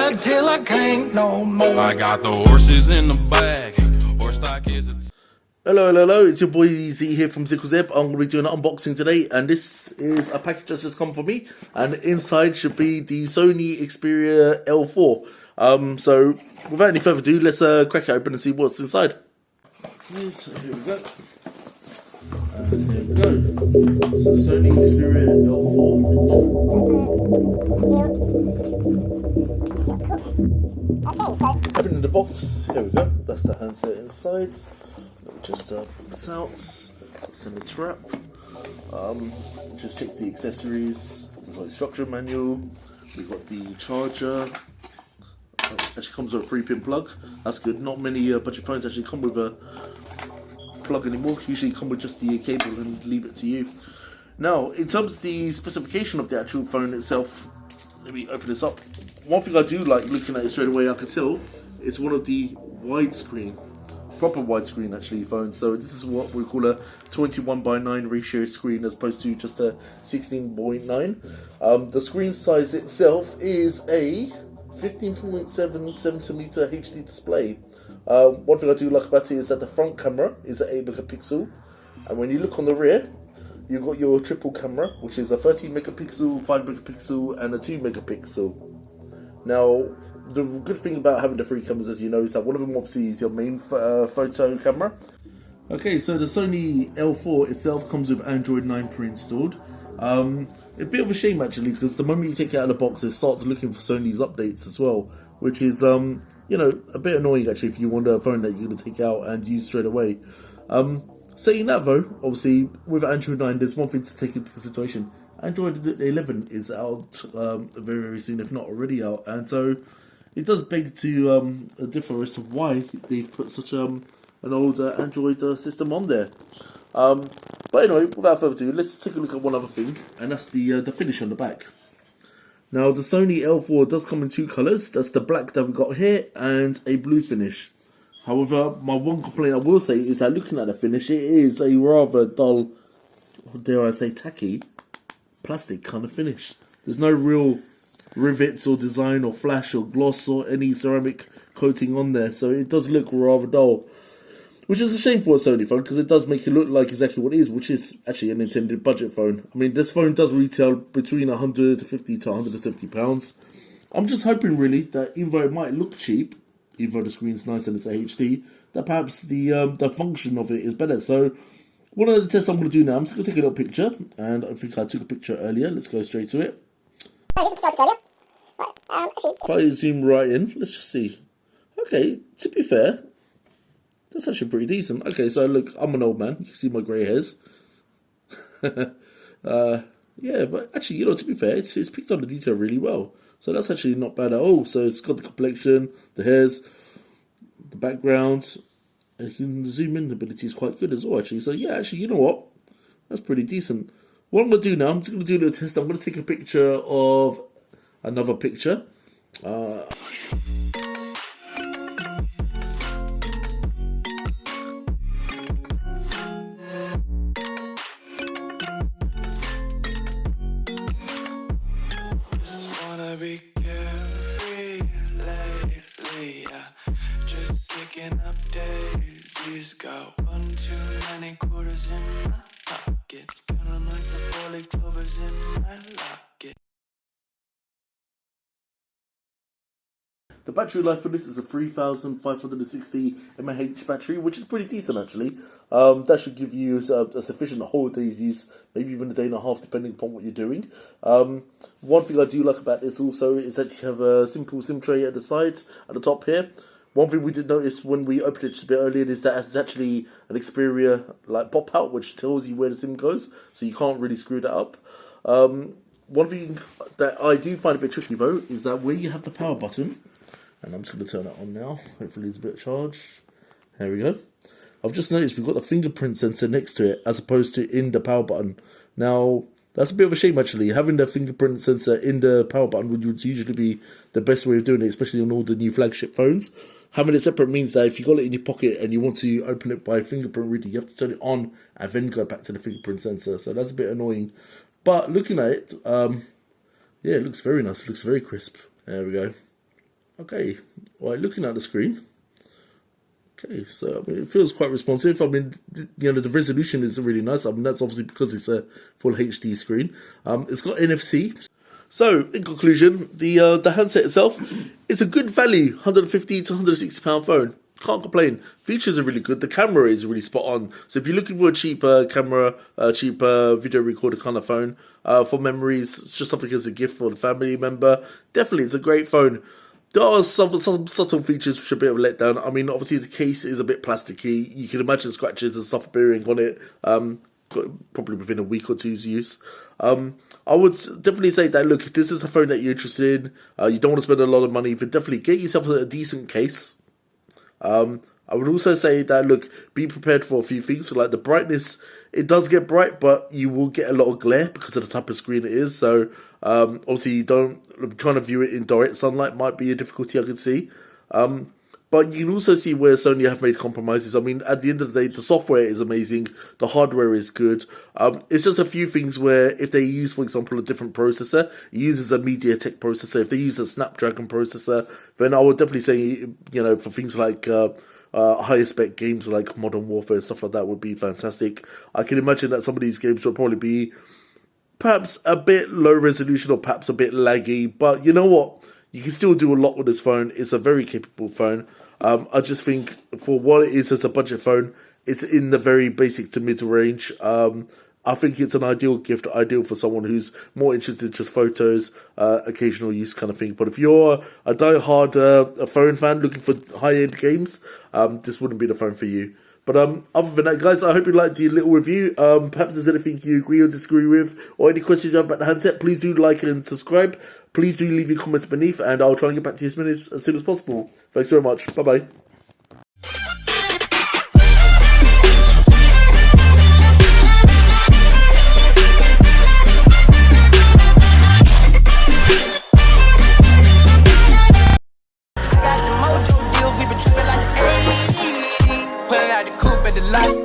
ride till I can't no more. I got the horses in the bag. Horse stock is Hello, it's your boy Z here from ZickleZeb. I'm going to be doing an unboxing today, and this is a package that's just come for me, and inside should be the Sony Xperia L4. So without any further ado, let's crack it open and see what's inside. Okay, so here we go. And here we go. So Sony Xperia L4. Opening the box, here we go. That's the handset inside. Just pull this out, send this wrap. Just check the accessories. We've got the instruction manual. We've got the charger. Actually comes with a 3-pin plug. That's good. Not many budget phones actually come with a plug anymore. Usually come with just the cable and leave it to you. Now, in terms of the specification of the actual phone itself, let me open this up. One thing I do like looking at it straight away, I can tell it's one of the widescreen. Proper widescreen actually phone. So this is what we call a 21:9 ratio screen as opposed to just a 16:9. The screen size itself is a 15.7 centimeter HD display. One thing I do like about it is that the front camera is at 8 megapixel, and when you look on the rear, you've got your triple camera, which is a 13 megapixel, 5 megapixel, and a 2 megapixel. Now, the good thing about having the 3 cameras, as you know, is that one of them obviously is your main photo camera. Okay, so the Sony L4 itself comes with Android 9 pre-installed. A bit of a shame actually, because the moment you take it out of the box, it starts looking for Sony's updates as well, which is, you know, a bit annoying actually if you want a phone that you're going to take out and use straight away. Saying that though, obviously with Android 9, there's one thing to take into consideration. Android 11 is out very, very soon, if not already out, and so it does beg to differ as to why they've put such an old Android system on there. But anyway, without further ado, let's take a look at one other thing, and that's the finish on the back. Now, the Sony L4 does come in 2 colours. That's the black that we got here and a blue finish. However, my one complaint I will say is that looking at the finish, it is a rather dull, dare I say, tacky plastic kind of finish. There's no real rivets or design or flash or gloss or any ceramic coating on there, so it does look rather dull, which is a shame for a Sony phone because it does make it look like exactly what it is, which is actually an intended budget phone. I mean, this phone does retail between 150 to 170 pounds. I'm just hoping really that even though it might look cheap, even though the screen's nice and it's a HD, that perhaps the function of it is better. So one of the tests I'm going to do now, I'm just going to take a little picture, and I think I took a picture earlier. Let's go straight to it. If I zoom right in, let's just see. Okay, to be fair, that's actually pretty decent. Okay, so look, I'm an old man. You can see my grey hairs. Yeah, but actually, you know, to be fair, it's picked on the detail really well. So that's actually not bad at all. So it's got the complexion, the hairs, the background. And you can zoom in ability is quite good as well, actually. So yeah, actually, you know what? That's pretty decent. What I'm going to do now, I'm just going to do a little test. I'm going to take a picture of another picture. Be carefree lately, just picking up daisies. Got 1 too many quarters in my pockets, counting like the 4-leaf clovers in my locket. The battery life for this is a 3560 mAh battery, which is pretty decent actually. That should give you a sufficient whole day's use, maybe even a day and a half depending upon what you're doing. One thing I do like about this also is that you have a simple SIM tray at the side, at the top here. One thing we did notice when we opened it just a bit earlier is that it's actually an Xperia like pop out, which tells you where the SIM goes, so you can't really screw that up. One thing that I do find a bit tricky though is that where you have the power button, and I'm just going to turn that on now, hopefully there's a bit of charge. There we go. I've just noticed we've got the fingerprint sensor next to it as opposed to in the power button. Now, that's a bit of a shame actually. Having the fingerprint sensor in the power button would usually be the best way of doing it, especially on all the new flagship phones. Having it separate means that if you got it in your pocket and you want to open it by fingerprint reader, you have to turn it on and then go back to the fingerprint sensor. So that's a bit annoying. But looking at it, yeah, it looks very nice. It looks very crisp. There we go. Okay, well, looking at the screen. Okay, so I mean, it feels quite responsive. I mean, you know, the resolution is really nice. I mean, that's obviously because it's a full HD screen. It's got NFC. So, in conclusion, the handset itself is a good value, £150 to £160 phone. Can't complain. Features are really good. The camera is really spot on. So if you're looking for a cheaper camera, cheaper video recorder kind of phone, for memories, it's just something as a gift for the family member. Definitely, it's a great phone. There are some subtle features which are a bit of a letdown. I mean, obviously the case is a bit plasticky. You can imagine scratches and stuff appearing on it, probably within a week or two's use. I would definitely say that, look, if this is a phone that you're interested in, you don't want to spend a lot of money, then definitely get yourself a decent case. I would also say that, look, be prepared for a few things. So, like, the brightness, it does get bright, but you will get a lot of glare because of the type of screen it is. So, obviously, trying to view it in direct sunlight might be a difficulty I could see. But you can also see where Sony have made compromises. I mean, at the end of the day, the software is amazing. The hardware is good. It's just a few things where if they use, for example, a different processor, it uses a Mediatek processor. If they use a Snapdragon processor, then I would definitely say, you know, for things like higher spec games like Modern Warfare and stuff like that would be fantastic. I can imagine that some of these games will probably be perhaps a bit low resolution or perhaps a bit laggy. But you know what? You can still do a lot with this phone. It's a very capable phone. I just think for what it is as a budget phone, it's in the very basic to mid-range. I think it's an ideal gift, ideal for someone who's more interested in just photos, occasional use kind of thing. But if you're a die-hard a phone fan looking for high-end games, this wouldn't be the phone for you. But other than that, guys, I hope you liked the little review. Perhaps there's anything you agree or disagree with, or any questions you have about the handset, please do like it and subscribe. Please do leave your comments beneath, and I'll try and get back to you as soon as possible. Thanks very much. Bye-bye. Pulling out the coupe at the light.